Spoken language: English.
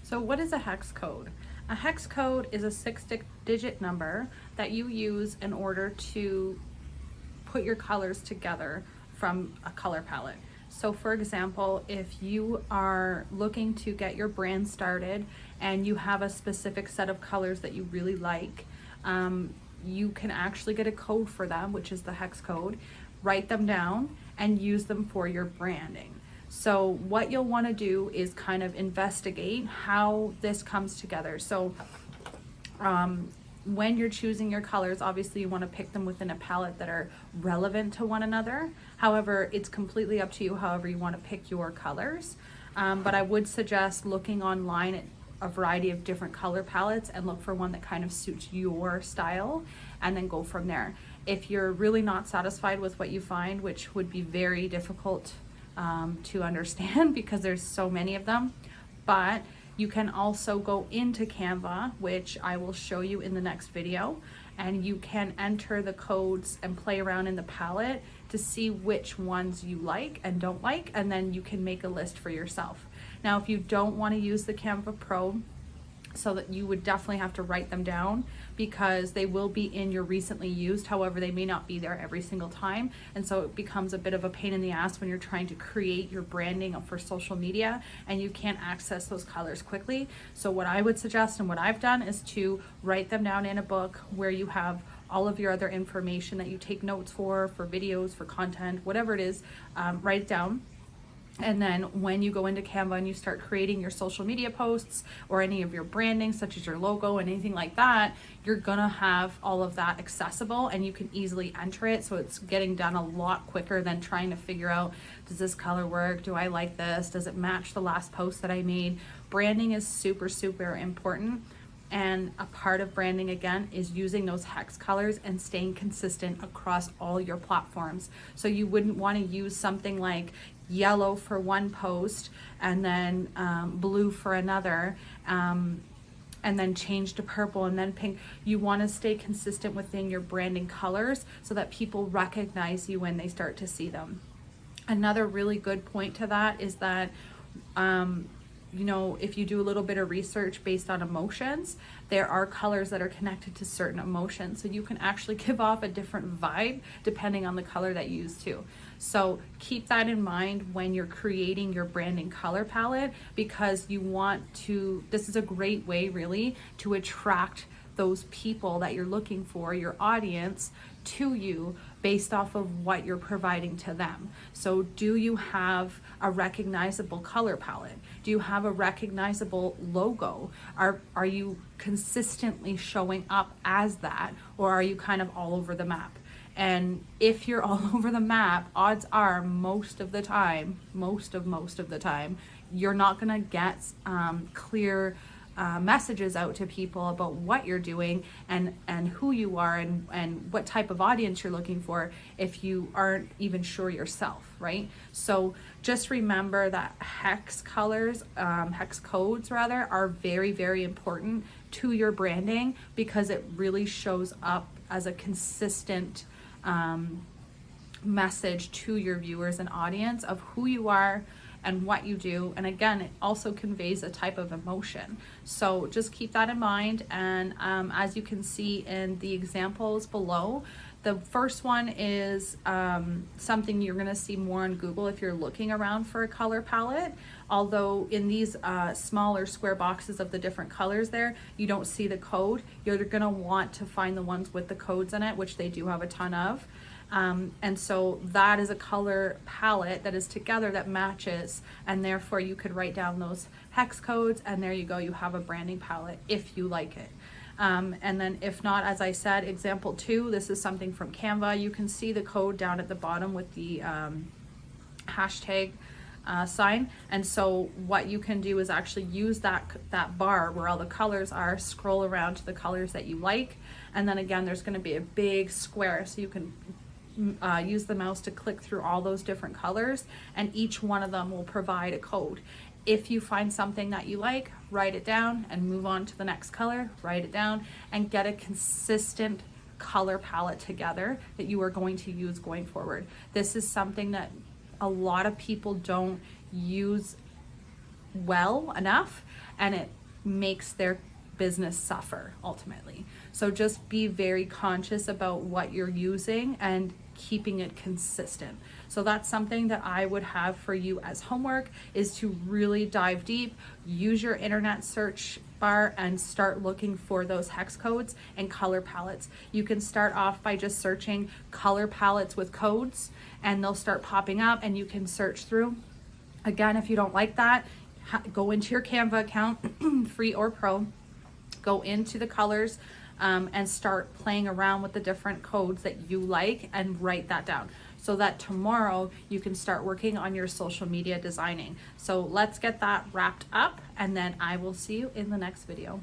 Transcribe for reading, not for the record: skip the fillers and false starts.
So what is a hex code? A hex code is a 6-digit number that you use in order to put your colors together from a color palette. So for example, if you are looking to get your brand started and you have a specific set of colors that you really like, you can actually get a code for them, which is the hex code, write them down and use them for your branding. So what you'll want to do is kind of investigate how this comes together. So when you're choosing your colors, obviously you want to pick them within a palette that are relevant to one another. However, it's completely up to you however you want to pick your colors. But I would suggest looking online at a variety of different color palettes and look for one that kind of suits your style and then go from there. If you're really not satisfied with what you find, which would be very difficult to understand because there's so many of them, but you can also go into Canva, which I will show you in the next video, and you can enter the codes and play around in the palette to see which ones you like and don't like, and then you can make a list for yourself. Now, if you don't want to use the Canva Pro, so that you would definitely have to write them down because they will be in your recently used. However, they may not be there every single time. And so it becomes a bit of a pain in the ass when you're trying to create your branding for social media and you can't access those colors quickly. So what I would suggest and what I've done is to write them down in a book where you have all of your other information that you take notes for videos, for content, whatever it is, write it down. And then when you go into Canva and you start creating your social media posts or any of your branding, such as your logo and anything like that, you're gonna have all of that accessible and you can easily enter it. So it's getting done a lot quicker than trying to figure out, does this color work? Do I like this? Does it match the last post that I made? Branding is super, super important. And a part of branding, again, is using those hex colors and staying consistent across all your platforms. So you wouldn't want to use something like yellow for one post and then blue for another, and then change to purple and then pink. You want to stay consistent within your branding colors so that people recognize you when they start to see them. Another really good point to that is that you know, if you do a little bit of research based on emotions, there are colors that are connected to certain emotions. So you can actually give off a different vibe depending on the color that you use too. So keep that in mind when you're creating your branding color palette, because you want to, this is a great way really to attract those people that you're looking for, your audience, to you based off of what you're providing to them. So do you have a recognizable color palette? Do you have a recognizable logo? Are you consistently showing up as that, or are you kind of all over the map? And if you're all over the map, odds are most of the time, you're not gonna get clear messages out to people about what you're doing and who you are and what type of audience you're looking for if you aren't even sure yourself, right? So just remember that hex colors, hex codes rather, are very, very important to your branding because it really shows up as a consistent message to your viewers and audience of who you are and what you do. And again, it also conveys a type of emotion. So just keep that in mind. And as you can see in the examples below, the first one is something you're gonna see more on Google if you're looking around for a color palette. Although in these smaller square boxes of the different colors there, you don't see the code. You're gonna want to find the ones with the codes in it, which they do have a ton of. And so that is a color palette that is together that matches, and therefore you could write down those hex codes and there you go, you have a branding palette if you like it. And then if not, as I said, example 2, this is something from Canva. You can see the code down at the bottom with the hashtag sign. And so what you can do is actually use that bar where all the colors are, scroll around to the colors that you like, and then again there's going to be a big square, so you can use the mouse to click through all those different colors, and each one of them will provide a code. If you find something that you like, write it down and move on to the next color, write it down, and get a consistent color palette together that you are going to use going forward. This is something that a lot of people don't use well enough, and makes their business suffer ultimately. So just be very conscious about what you're using and keeping it consistent. So that's something that I would have for you as homework, is to really dive deep, use your internet search bar and start looking for those hex codes and color palettes. You can start off by just searching color palettes with codes and they'll start popping up and you can search through. Again, if you don't like that, go into your Canva account, free or pro, go into the colors and start playing around with the different codes that you like and write that down so that tomorrow you can start working on your social media designing. So let's get that wrapped up and then I will see you in the next video.